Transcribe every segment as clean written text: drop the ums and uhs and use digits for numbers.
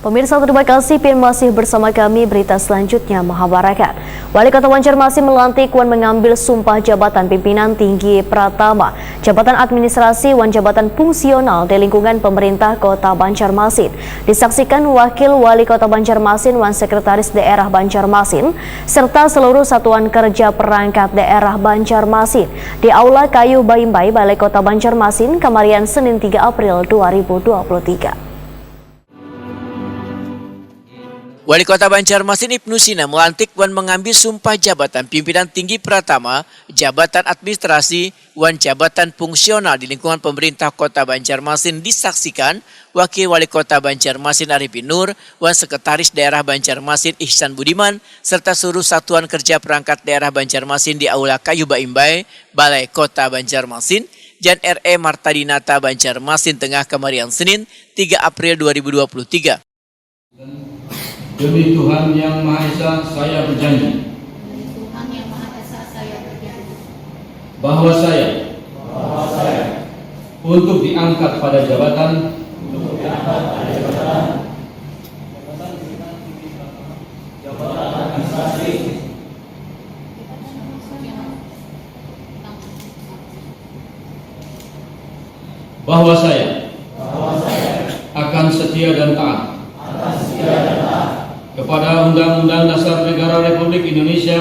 Pemirsa, terima kasih masih bersama kami. Berita selanjutnya Mahabarakat. Wali Kota Banjarmasin melantik Wan mengambil sumpah jabatan pimpinan tinggi Pratama, jabatan administrasi Wan jabatan fungsional di lingkungan pemerintah Kota Banjarmasin. Disaksikan Wakil Wali Kota Banjarmasin, Wan Sekretaris Daerah Banjarmasin, serta seluruh satuan kerja perangkat daerah Banjarmasin di Aula Kayu Baimbai, Balai Kota Banjarmasin, Kamarian, Senin 3 April 2023. Wali Kota Banjarmasin Ibnu Sina melantik Wan mengambil sumpah jabatan pimpinan tinggi Pratama, jabatan administrasi, Wan jabatan fungsional di lingkungan pemerintah Kota Banjarmasin. Disaksikan Wakil Wali Kota Banjarmasin Arifin Nur, Wan Sekretaris Daerah Banjarmasin Ihsan Budiman, serta seluruh satuan kerja perangkat daerah Banjarmasin di Aula Kayu Baimbai, Balai Kota Banjarmasin, Jan R.E. Martadinata Banjarmasin Tengah, Kamarian, Senin 3 April 2023. Demi Tuhan Yang Maha Esa, saya berjanji bahwa saya untuk diangkat pada jabatan administrasi bahwa saya akan setia dan taat kepada Undang-Undang Dasar Negara Republik Indonesia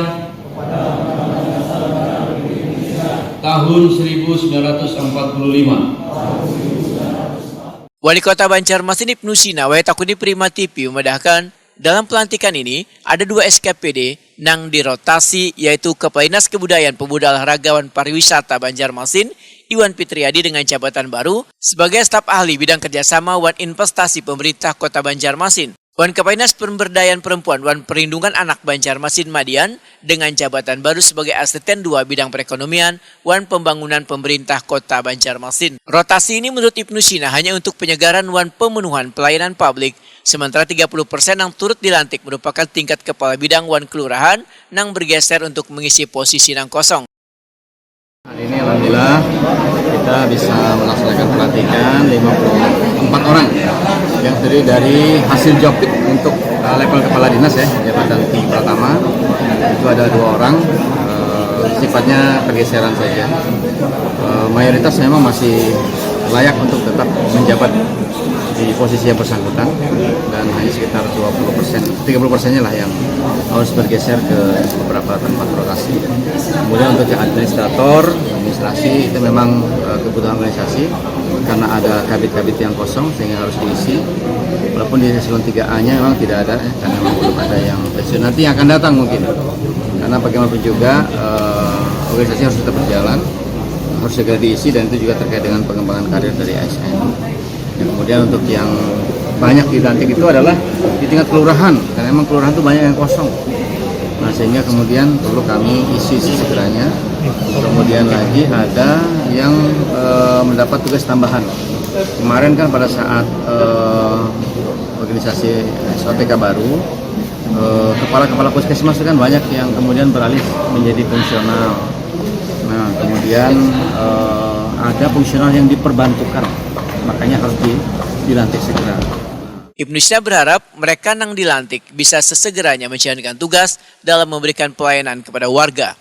tahun 1945. Wali Kota Banjarmasin Ibnu Sina Takuni Prima TV memedahkan dalam pelantikan ini ada 2 SKPD nang dirotasi, yaitu Kepala Dinas Kebudayaan Pemuda Olahragawan Pariwisata Banjarmasin Iwan Fitriadi dengan jabatan baru sebagai staf ahli bidang kerjasama Wan Investasi Pemerintah Kota Banjarmasin. Wan Kepala Dinas Pemberdayaan Perempuan Wan Perlindungan Anak Banjarmasin Madian dengan jabatan baru sebagai Asisten 2 Bidang Perekonomian Wan Pembangunan Pemerintah Kota Banjarmasin. Rotasi ini menurut Ibnu Sina hanya untuk penyegaran Wan pemenuhan pelayanan publik, sementara 30% yang turut dilantik merupakan tingkat kepala bidang Wan Kelurahan nang bergeser untuk mengisi posisi nang kosong. Hari ini alhamdulillah kita bisa melaksanakan pelantikan 54 orang yang terdiri dari hasil jobit untuk level kepala dinas ya, jabatan tinggi Pratama itu ada 2 orang, sifatnya pergeseran saja. Mayoritas memang masih layak untuk tetap menjabat di posisi yang bersangkutan dan hanya sekitar 30%-nya lah yang harus bergeser ke beberapa tempat rotasi. Kemudian untuk administrator, administrasi itu memang kebutuhan organisasi karena ada kabit-kabit yang kosong sehingga harus diisi. Walaupun di eselon 3A-nya memang tidak ada karena memang belum ada yang pensiun. Nanti yang akan datang mungkin. Karena bagaimanapun juga organisasi harus tetap berjalan, harus segera diisi dan itu juga terkait dengan pengembangan karir dari ASN. Kemudian untuk yang banyak dilantik itu adalah di tingkat kelurahan, karena memang kelurahan itu banyak yang kosong. Nah sehingga kemudian perlu kami isi segeranya. Kemudian lagi ada yang mendapat tugas tambahan. Kemarin kan pada saat organisasi SOTK baru, kepala-kepala puskesmas itu kan banyak yang kemudian beralih menjadi fungsional. Nah kemudian ada fungsional yang diperbantukan. Makanya harus dilantik segera. Ibnu Sina berharap mereka nang dilantik bisa sesegeranya menjalankan tugas dalam memberikan pelayanan kepada warga.